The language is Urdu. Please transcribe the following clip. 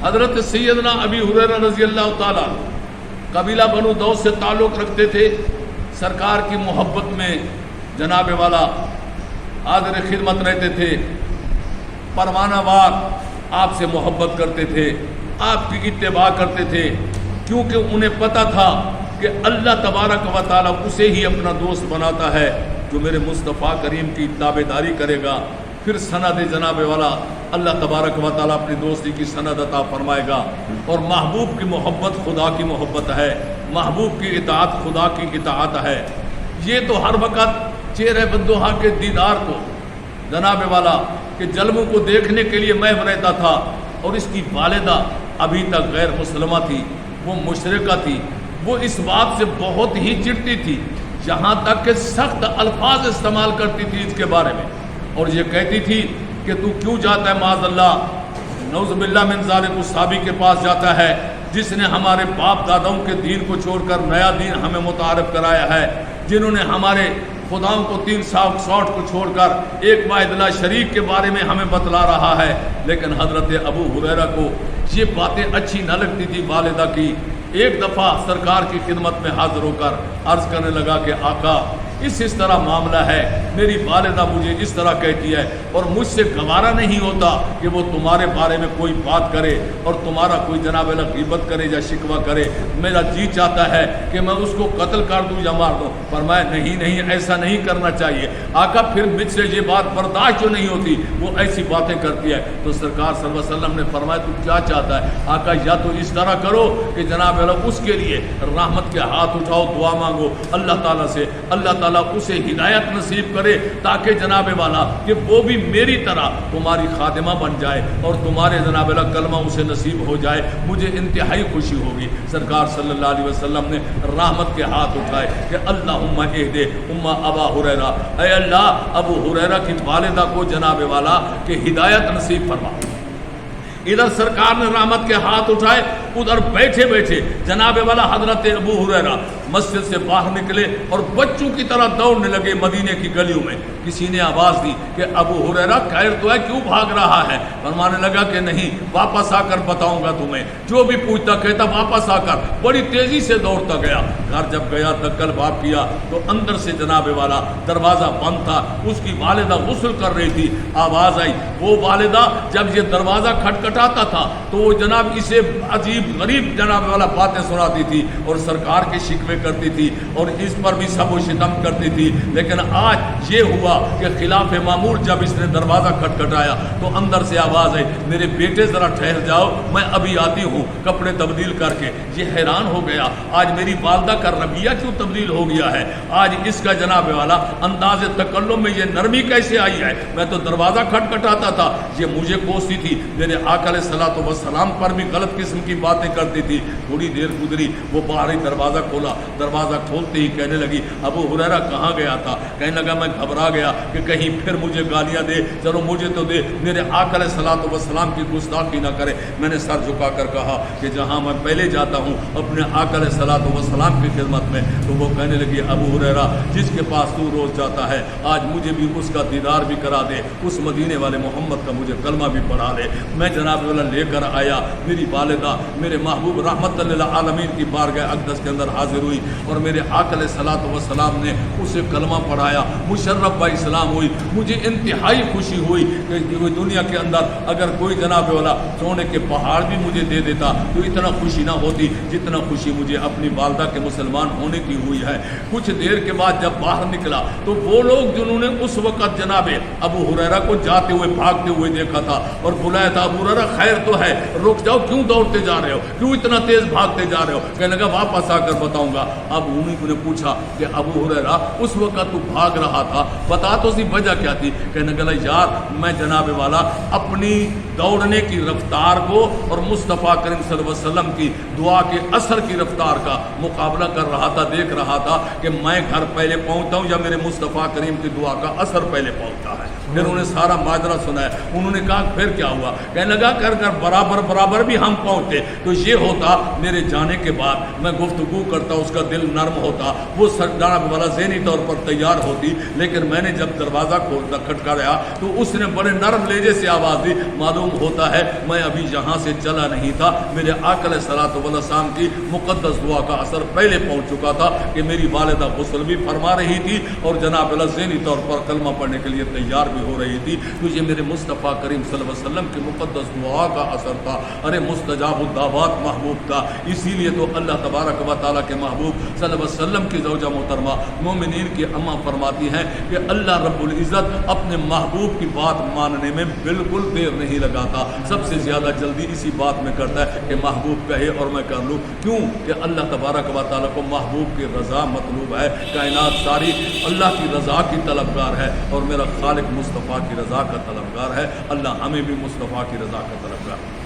حضرت سیدنا ابی ہریرہ رضی اللہ تعالیٰ قبیلہ بنو دوس سے تعلق رکھتے تھے، سرکار کی محبت میں جناب والا حاضر خدمت رہتے تھے، پروانہ وار آپ سے محبت کرتے تھے، آپ کی اتباع کرتے تھے، کیونکہ انہیں پتہ تھا کہ اللہ تبارک و تعالیٰ اسے ہی اپنا دوست بناتا ہے جو میرے مصطفیٰ کریم کی تابعداری کرے گا، پھر سند جناب والا اللہ تبارک و تعالیٰ اپنی دوستی کی سند عطا فرمائے گا۔ اور محبوب کی محبت خدا کی محبت ہے، محبوب کی اطاعت خدا کی اطاعت ہے۔ یہ تو ہر وقت چہرہ بدوہا کے دیدار کو جناب والا کہ جلووں کو دیکھنے کے لیے محو رہتا تھا، اور اس کی والدہ ابھی تک غیر مسلمہ تھی، وہ مشرکہ تھی، وہ اس بات سے بہت ہی چڑھتی تھی، یہاں تک کہ سخت الفاظ استعمال کرتی تھی اس کے بارے میں، اور یہ کہتی تھی کہ تو کیوں جاتا ہے معاذ اللہ، نعوذ باللہ من ذالک، اس صحابی کے پاس جاتا ہے جس نے ہمارے باپ داداؤں کے دین کو چھوڑ کر نیا دین ہمیں متعارف کرایا ہے، جنہوں نے ہمارے خداؤں کو 360 کو چھوڑ کر ایک واحد لا شریک کے بارے میں ہمیں بتلا رہا ہے۔ لیکن حضرت ابو ہریرہ کو یہ باتیں اچھی نہ لگتی تھی والدہ کی۔ ایک دفعہ سرکار کی خدمت میں حاضر ہو کر عرض کرنے لگا کہ آقا اس طرح معاملہ ہے، میری والدہ مجھے اس طرح کہتی ہے، اور مجھ سے گوارا نہیں ہوتا کہ وہ تمہارے بارے میں کوئی بات کرے اور تمہارا کوئی جناب اللہ غیبت کرے یا شکوہ کرے، میرا جی چاہتا ہے کہ میں اس کو قتل کر دوں یا مار دوں۔ فرمایا نہیں ایسا نہیں کرنا چاہیے آقا، پھر مجھ سے یہ بات برداشت جو نہیں ہوتی، وہ ایسی باتیں کرتی ہے۔ تو سرکار صلی اللہ علیہ وسلم نے فرمایا تو کیا چاہتا ہے؟ آقا یا تو اس طرح کرو کہ جناب اللہ اس کے لیے رحمت کے ہاتھ اٹھاؤ، دعا مانگو اللہ تعالیٰ سے، اللہ تعالیٰ اسے ہدایت نصیب کرے تاکہ جناب والا کہ وہ بھی میری طرح تمہاری خادمہ بن جائے اور تمہارے جناب والا کلمہ اسے نصیب ہو جائے، مجھے انتہائی خوشی ہوگی۔ سرکار صلی اللہ علیہ وسلم نے رحمت کے ہاتھ اٹھائے کہ اللہم اہد امہ ابا ہریرہ، اے اللہ ابو ہریرہ کی والدہ کو جناب والا کہ ہدایت نصیب فرما۔ ادھر سرکار نے رحمت کے ہاتھ اٹھائے، ادھر بیٹھے بیٹھے جناب والا حضرت ابو ہریرہ مسجد سے باہر نکلے اور بچوں کی طرح دوڑنے لگے مدینے کی گلیوں میں۔ کسی نے آواز دی کہ ابو ہریرہ خیر تو ہے، کیوں بھاگ رہا ہے؟ فرمانے لگا کہ نہیں، واپس آ کر بتاؤں گا تمہیں، جو بھی پوچھتا کہتا واپس آ کر۔ بڑی تیزی سے دوڑتا گیا، گھر جب گیا دکل باب کیا تو اندر سے جناب والا دروازہ بند تھا، اس کی والدہ غسل کر رہی تھی۔ آواز آئی، وہ والدہ جب یہ دروازہ کھٹکھٹاتا تھا تو وہ جناب اسے عجیب غریب جناب والا باتیں سناتی تھی اور سرکار کے شکوے کرتی تھی اور اس پر بھی سب و شتم کرتی تھی۔ لیکن آج یہ ہوا کہ خلاف معمول جب اس نے دروازہ کھٹکھٹایا تو اندر سے آواز آئی، میرے بیٹے ذرا ٹھہر جاؤ، میں ابھی آتی ہوں کپڑے تبدیل کر کے۔ یہ حیران ہو گیا، آج میری والدہ کا رویہ کیوں تبدیل ہو گیا ہے؟ آج اس کا جناب والا انداز تکلم میں یہ نرمی کیسے آئی ہے؟ میں تو دروازہ کھٹکھٹاتا تھا، یہ مجھے کوستی تھی، میرے آقا علیہ الصلوۃ والسلام پر بھی غلط قسم کی باتیں کرتی تھی۔ تھوڑی دیر گزری، وہ باہر ہی دروازہ کھولا، دروازہ کھولتے ہی کہنے لگی ابو ہریرہ کہاں گیا تھا؟ کہنے لگا میں گھبرا گیا کہ کہیں پھر مجھے گالیاں دے، چلو مجھے تو دے، میرے آقا علیہ الصلوۃ والسلام کی گستاخی نہ کرے۔ میں نے سر جھکا کر کہا کہ جہاں میں پہلے جاتا ہوں اپنے آقا علیہ الصلوۃ والسلام کی خدمت میں، تو وہ کہنے لگی ابو ہریرہ جس کے پاس تو روز جاتا ہے آج مجھے بھی اس کا دیدار بھی کرا دے، اس مدینے والے محمد کا مجھے کلمہ بھی پڑھا دے۔ میں جناب والا لے کر آیا، میری والدہ میرے محبوب رحمت للعالمین کی بارگاہ اقدس کے اندر حاضر ہوئی اور میرے آقا علیہ الصلوۃ والسلام نے اسے کلمہ پڑھایا، مشرف با اسلام ہوئی۔ مجھے انتہائی خوشی ہوئی کہ دنیا کے اندر اگر کوئی جناب والا سونے کے پہاڑ بھی مجھے دے دیتا تو اتنا خوشی نہ ہوتی جتنا خوشی مجھے اپنی والدہ کے مسلمان ہونے کی ہوئی ہے۔ کچھ دیر کے بعد جب باہر نکلا تو وہ لوگ جنہوں نے اس وقت جناب ابو ہریرہ کو جاتے ہوئے بھاگتے ہوئے دیکھا تھا اور بلایا تھا، ابو ہریرہ خیر تو ہے، رک جاؤ، کیوں دوڑتے جا رہے ہو، کیوں اتنا تیز بھاگتے جا رہے ہو؟ کہنے لگا واپس آ کر بتاؤں گا۔ اب انہیں نے پوچھا کہ ابو ہریرہ اس وقت تو بھاگ رہا تھا، بتا تو سی وجہ کیا تھی؟ کہنے لگا یار میں جناب والا اپنی دوڑنے کی رفتار کو اور مصطفیٰ کریم صلی اللہ علیہ وسلم کی دعا کے اثر کی رفتار کا مقابلہ کر رہا تھا، دیکھ رہا تھا کہ میں گھر پہلے پہنچتا ہوں یا میرے مصطفیٰ کریم کی دعا کا اثر پہلے پہنچتا ہے۔ پھر انہوں نے سارا ماجرا سنا ہے، انہوں نے کہا پھر کیا ہوا؟ کہنے لگا کر برابر بھی ہم پہنچتے تو یہ ہوتا میرے جانے کے بعد میں گفتگو کرتا، اس کا دل نرم ہوتا، وہ جناب والا ذہنی طور پر تیار ہوتی، لیکن میں نے جب دروازہ کھٹکھٹایا تو اس نے بڑے نرم لہجے سے آواز دی، معلوم ہوتا ہے میں ابھی یہاں سے چلا نہیں تھا، میرے آقا علیہ الصلوۃ والسلام کی مقدس دعا کا اثر پہلے پہنچ چکا تھا کہ میری والدہ غسل بھی فرما رہی تھی اور جناب اللہ ذہنی طور پر کلمہ پڑھنے کے لیے تیار بھی ہو رہی تھی، تو یہ میرے مصطفیٰ کریم صلی اللہ علیہ وسلم کی مقدس دعا کا اثر تھا۔ ارے مستجاب الدعوات محبوب تھا، اسی لیے تو اللہ تبارک و تعالیٰ کے محبوب صلی اللہ علیہ وسلم کی زوجہ محترمہ مومنین کی اماں فرماتی ہیں کہ اللہ رب العزت اپنے محبوب کی بات ماننے میں بالکل دیر نہیں لگاتا، سب سے زیادہ جلدی اسی بات میں کرتا ہے کہ محبوب کہے اور میں کر لوں، کیوں کہ اللہ تبارک و تعالیٰ کو محبوب کی رضا مطلوب ہے، کائنات ساری اللہ کی رضا کی طلبگار ہے اور میرا خالق مصطفیٰ کی رضا کا طلبگار ہے، اللہ ہمیں بھی مصطفیٰ کی رضا کا طلبگار ہے۔